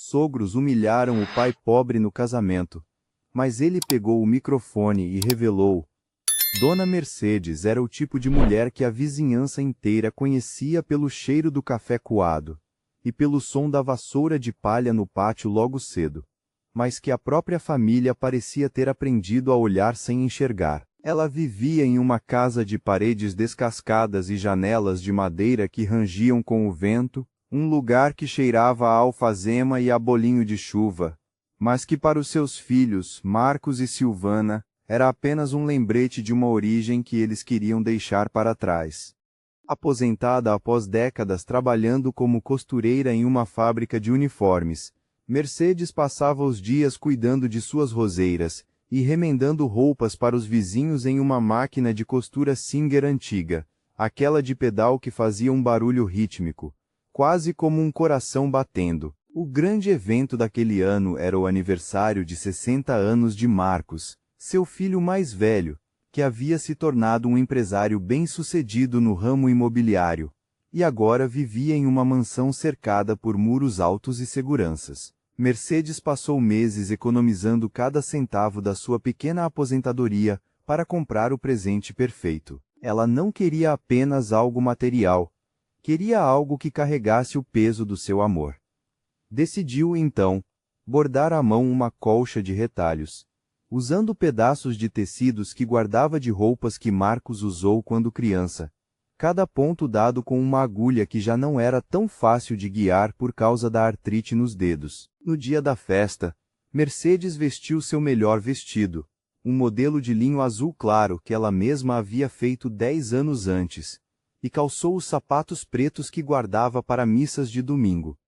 sogros humilharam o pai pobre no casamento. Mas ele pegou o microfone e revelou: Dona Mercedes era o tipo de mulher que a vizinhança inteira conhecia pelo cheiro do café coado e pelo som da vassoura de palha no pátio logo cedo, mas que a própria família parecia ter aprendido a olhar sem enxergar. Ela vivia em uma casa de paredes descascadas e janelas de madeira que rangiam com o vento, um lugar que cheirava a alfazema e a bolinho de chuva, mas que para os seus filhos, Marcos e Silvana, era apenas um lembrete de uma origem que eles queriam deixar para trás. Aposentada após décadas trabalhando como costureira em uma fábrica de uniformes, Mercedes passava os dias cuidando de suas roseiras e remendando roupas para os vizinhos em uma máquina de costura Singer antiga, aquela de pedal que fazia um barulho rítmico, quase como um coração batendo. O grande evento daquele ano era o aniversário de 60 anos de Marcos, seu filho mais velho, que havia se tornado um empresário bem-sucedido no ramo imobiliário, e agora vivia em uma mansão cercada por muros altos e seguranças. Mercedes passou meses economizando cada centavo da sua pequena aposentadoria para comprar o presente perfeito. Ela não queria apenas algo material, queria algo que carregasse o peso do seu amor. Decidiu, então, bordar à mão uma colcha de retalhos, usando pedaços de tecidos que guardava de roupas que Marcos usou quando criança, cada ponto dado com uma agulha que já não era tão fácil de guiar por causa da artrite nos dedos. No dia da festa, Mercedes vestiu seu melhor vestido, um modelo de linho azul claro que ela mesma havia feito 10 anos antes, e calçou os sapatos pretos que guardava para missas de domingo.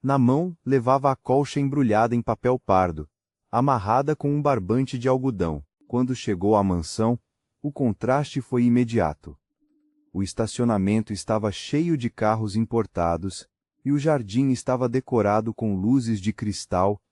Na mão, levava a colcha embrulhada em papel pardo, amarrada com um barbante de algodão. Quando chegou à mansão, o contraste foi imediato. O estacionamento estava cheio de carros importados, e o jardim estava decorado com luzes de cristal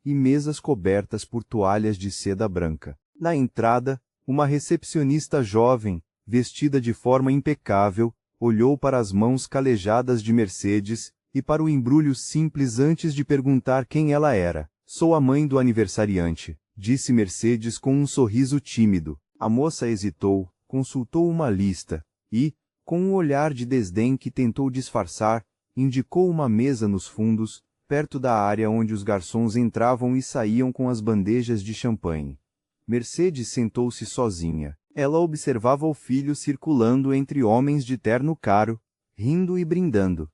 e mesas cobertas por toalhas de seda branca. Na entrada, uma recepcionista jovem, vestida de forma impecável, olhou para as mãos calejadas de Mercedes e para o embrulho simples antes de perguntar quem ela era. Sou a mãe do aniversariante, disse Mercedes com um sorriso tímido. A moça hesitou, consultou uma lista e, com um olhar de desdém que tentou disfarçar, indicou uma mesa nos fundos, perto da área onde os garçons entravam e saíam com as bandejas de champanhe. Mercedes sentou-se sozinha. Ela observava o filho circulando entre homens de terno caro, rindo e brindando.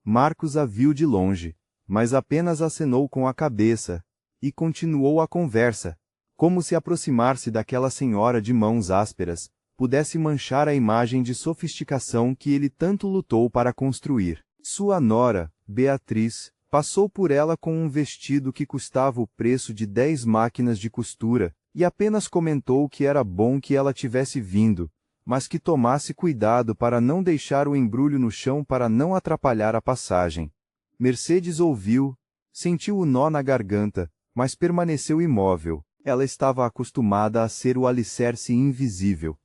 Marcos a viu de longe, mas apenas acenou com a cabeça, e continuou a conversa, como se aproximar-se daquela senhora de mãos ásperas pudesse manchar a imagem de sofisticação que ele tanto lutou para construir. Sua nora, Beatriz, passou por ela com um vestido que custava o preço de 10 máquinas de costura, e apenas comentou que era bom que ela tivesse vindo, mas que tomasse cuidado para não deixar o embrulho no chão para não atrapalhar a passagem. Mercedes ouviu, sentiu o nó na garganta, mas permaneceu imóvel. Ela estava acostumada a ser o alicerce invisível.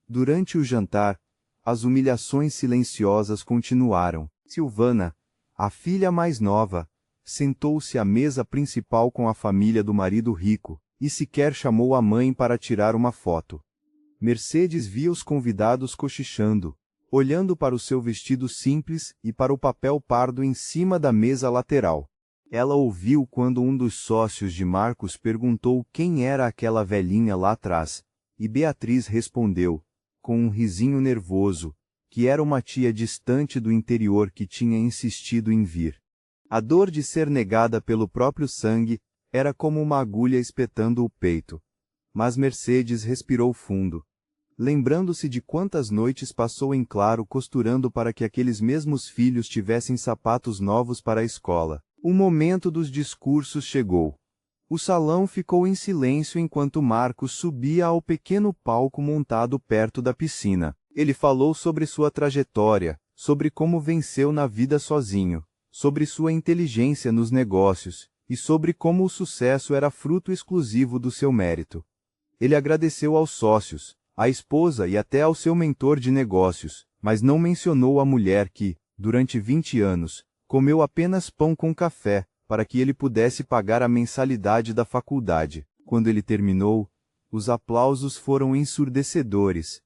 Durante o jantar, as humilhações silenciosas continuaram. Silvana, a filha mais nova, sentou-se à mesa principal com a família do marido rico, e sequer chamou a mãe para tirar uma foto. Mercedes via os convidados cochichando, olhando para o seu vestido simples e para o papel pardo em cima da mesa lateral. Ela ouviu quando um dos sócios de Marcos perguntou quem era aquela velhinha lá atrás, e Beatriz respondeu, com um risinho nervoso, que era uma tia distante do interior que tinha insistido em vir. A dor de ser negada pelo próprio sangue era como uma agulha espetando o peito. Mas Mercedes respirou fundo, lembrando-se de quantas noites passou em claro costurando para que aqueles mesmos filhos tivessem sapatos novos para a escola. O momento dos discursos chegou. O salão ficou em silêncio enquanto Marcos subia ao pequeno palco montado perto da piscina. Ele falou sobre sua trajetória, sobre como venceu na vida sozinho, sobre sua inteligência nos negócios, e sobre como o sucesso era fruto exclusivo do seu mérito. Ele agradeceu aos sócios, à esposa e até ao seu mentor de negócios, mas não mencionou a mulher que, durante 20 anos, comeu apenas pão com café, para que ele pudesse pagar a mensalidade da faculdade. Quando ele terminou, os aplausos foram ensurdecedores.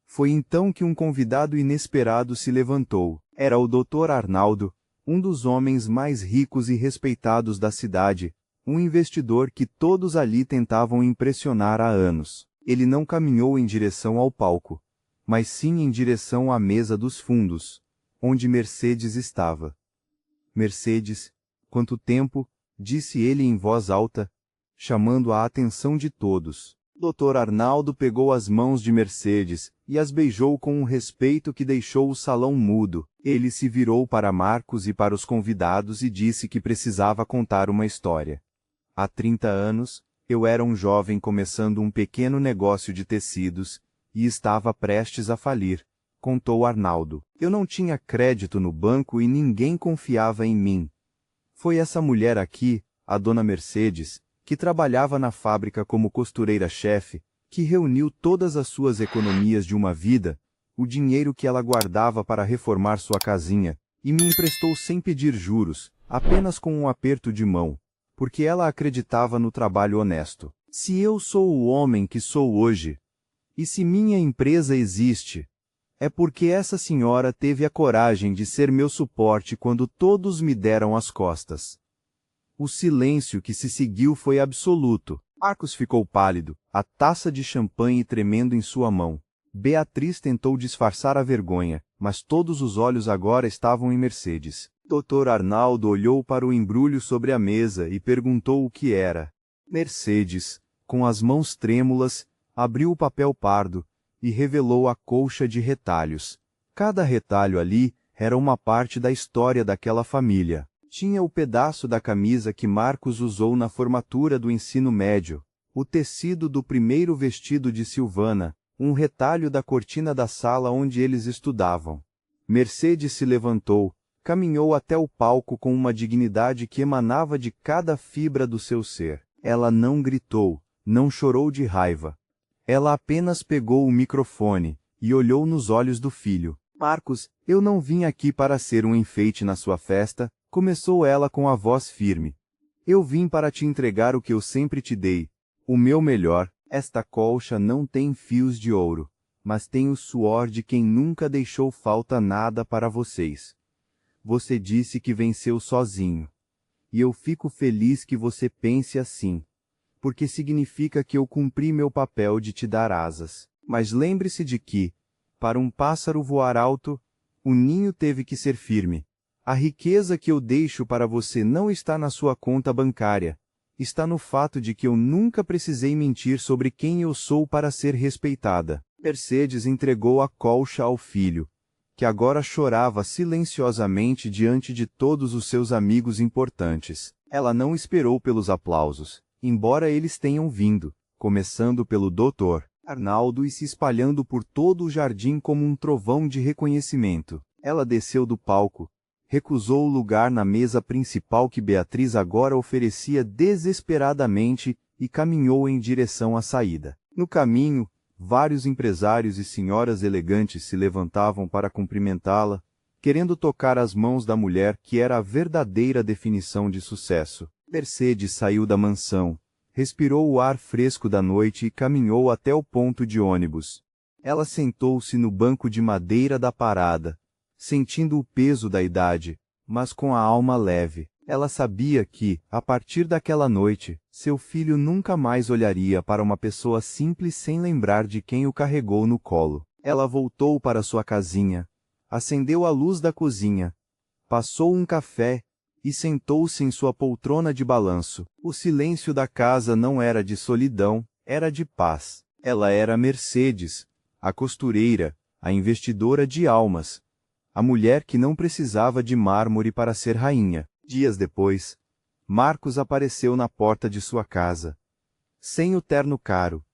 Foi então que um convidado inesperado se levantou. Era o Dr. Arnaldo, um dos homens mais ricos e respeitados da cidade, um investidor que todos ali tentavam impressionar há anos. Ele não caminhou em direção ao palco, mas sim em direção à mesa dos fundos, onde Mercedes estava. Mercedes, quanto tempo, disse ele em voz alta, chamando a atenção de todos. Dr. Arnaldo pegou as mãos de Mercedes e as beijou com um respeito que deixou o salão mudo. Ele se virou para Marcos e para os convidados e disse que precisava contar uma história. Há 30 anos, eu era um jovem começando um pequeno negócio de tecidos e estava prestes a falir, contou Arnaldo. Eu não tinha crédito no banco e ninguém confiava em mim. Foi essa mulher aqui, a dona Mercedes, que trabalhava na fábrica como costureira-chefe, que reuniu todas as suas economias de uma vida, o dinheiro que ela guardava para reformar sua casinha, e me emprestou sem pedir juros, apenas com um aperto de mão, porque ela acreditava no trabalho honesto. Se eu sou o homem que sou hoje, e se minha empresa existe, é porque essa senhora teve a coragem de ser meu suporte quando todos me deram as costas. O silêncio que se seguiu foi absoluto. Marcos ficou pálido, a taça de champanhe tremendo em sua mão. Beatriz tentou disfarçar a vergonha, mas todos os olhos agora estavam em Mercedes. Dr. Arnaldo olhou para o embrulho sobre a mesa e perguntou o que era. Mercedes, com as mãos trêmulas, abriu o papel pardo e revelou a colcha de retalhos. Cada retalho ali era uma parte da história daquela família. Tinha o pedaço da camisa que Marcos usou na formatura do ensino médio, o tecido do primeiro vestido de Silvana, um retalho da cortina da sala onde eles estudavam. Mercedes se levantou, caminhou até o palco com uma dignidade que emanava de cada fibra do seu ser. Ela não gritou, não chorou de raiva. Ela apenas pegou o microfone e olhou nos olhos do filho. Marcos, eu não vim aqui para ser um enfeite na sua festa, começou ela com a voz firme. Eu vim para te entregar o que eu sempre te dei, o meu melhor. Esta colcha não tem fios de ouro, mas tem o suor de quem nunca deixou falta nada para vocês. Você disse que venceu sozinho. E eu fico feliz que você pense assim, porque significa que eu cumpri meu papel de te dar asas. Mas lembre-se de que, para um pássaro voar alto, o ninho teve que ser firme. A riqueza que eu deixo para você não está na sua conta bancária. Está no fato de que eu nunca precisei mentir sobre quem eu sou para ser respeitada. Mercedes entregou a colcha ao filho, que agora chorava silenciosamente diante de todos os seus amigos importantes. Ela não esperou pelos aplausos, embora eles tenham vindo, começando pelo Dr. Arnaldo e se espalhando por todo o jardim como um trovão de reconhecimento. Ela desceu do palco, recusou o lugar na mesa principal que Beatriz agora oferecia desesperadamente e caminhou em direção à saída. No caminho, vários empresários e senhoras elegantes se levantavam para cumprimentá-la, querendo tocar as mãos da mulher que era a verdadeira definição de sucesso. Mercedes saiu da mansão, respirou o ar fresco da noite e caminhou até o ponto de ônibus. Ela sentou-se no banco de madeira da parada, sentindo o peso da idade, mas com a alma leve. Ela sabia que, a partir daquela noite, seu filho nunca mais olharia para uma pessoa simples sem lembrar de quem o carregou no colo. Ela voltou para sua casinha, acendeu a luz da cozinha, passou um café e sentou-se em sua poltrona de balanço. O silêncio da casa não era de solidão, era de paz. Ela era Mercedes, a costureira, a investidora de almas, a mulher que não precisava de mármore para ser rainha. Dias depois, Marcos apareceu na porta de sua casa. Sem o terno caro,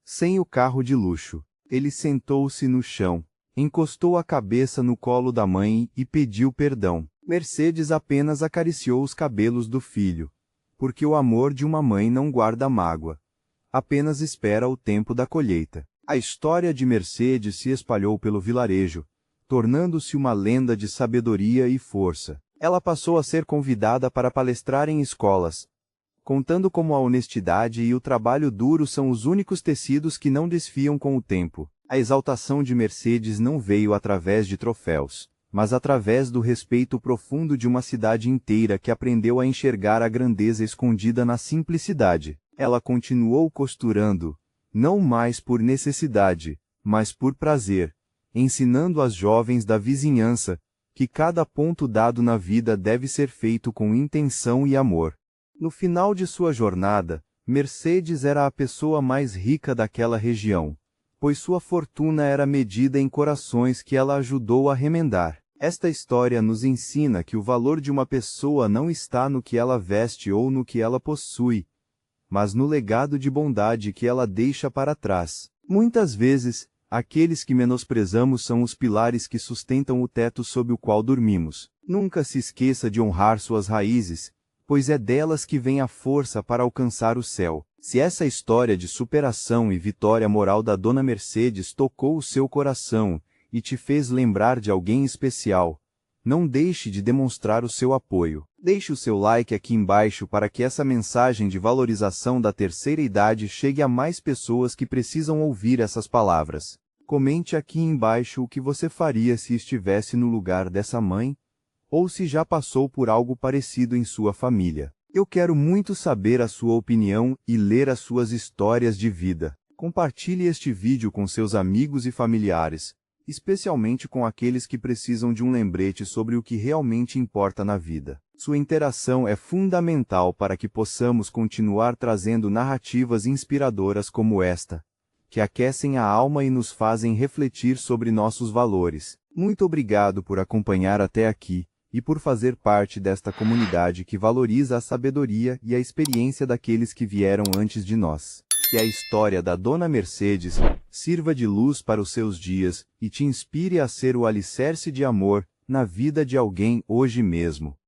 sem o carro de luxo, ele sentou-se no chão, encostou a cabeça no colo da mãe e pediu perdão. Mercedes apenas acariciou os cabelos do filho, porque o amor de uma mãe não guarda mágoa, apenas espera o tempo da colheita. A história de Mercedes se espalhou pelo vilarejo, tornando-se uma lenda de sabedoria e força. Ela passou a ser convidada para palestrar em escolas, contando como a honestidade e o trabalho duro são os únicos tecidos que não desfiam com o tempo. A exaltação de Mercedes não veio através de troféus, mas através do respeito profundo de uma cidade inteira que aprendeu a enxergar a grandeza escondida na simplicidade. Ela continuou costurando, não mais por necessidade, mas por prazer, ensinando às jovens da vizinhança que cada ponto dado na vida deve ser feito com intenção e amor. No final de sua jornada, Mercedes era a pessoa mais rica daquela região, pois sua fortuna era medida em corações que ela ajudou a remendar. Esta história nos ensina que o valor de uma pessoa não está no que ela veste ou no que ela possui, mas no legado de bondade que ela deixa para trás. Muitas vezes, aqueles que menosprezamos são os pilares que sustentam o teto sob o qual dormimos. Nunca se esqueça de honrar suas raízes, pois é delas que vem a força para alcançar o céu. Se essa história de superação e vitória moral da Dona Mercedes tocou o seu coração e te fez lembrar de alguém especial, não deixe de demonstrar o seu apoio. Deixe o seu like aqui embaixo para que essa mensagem de valorização da terceira idade chegue a mais pessoas que precisam ouvir essas palavras. Comente aqui embaixo o que você faria se estivesse no lugar dessa mãe, ou se já passou por algo parecido em sua família. Eu quero muito saber a sua opinião e ler as suas histórias de vida. Compartilhe este vídeo com seus amigos e familiares, especialmente com aqueles que precisam de um lembrete sobre o que realmente importa na vida. Sua interação é fundamental para que possamos continuar trazendo narrativas inspiradoras como esta, que aquecem a alma e nos fazem refletir sobre nossos valores. Muito obrigado por acompanhar até aqui e por fazer parte desta comunidade que valoriza a sabedoria e a experiência daqueles que vieram antes de nós. Que a história da Dona Mercedes sirva de luz para os seus dias e te inspire a ser o alicerce de amor na vida de alguém hoje mesmo.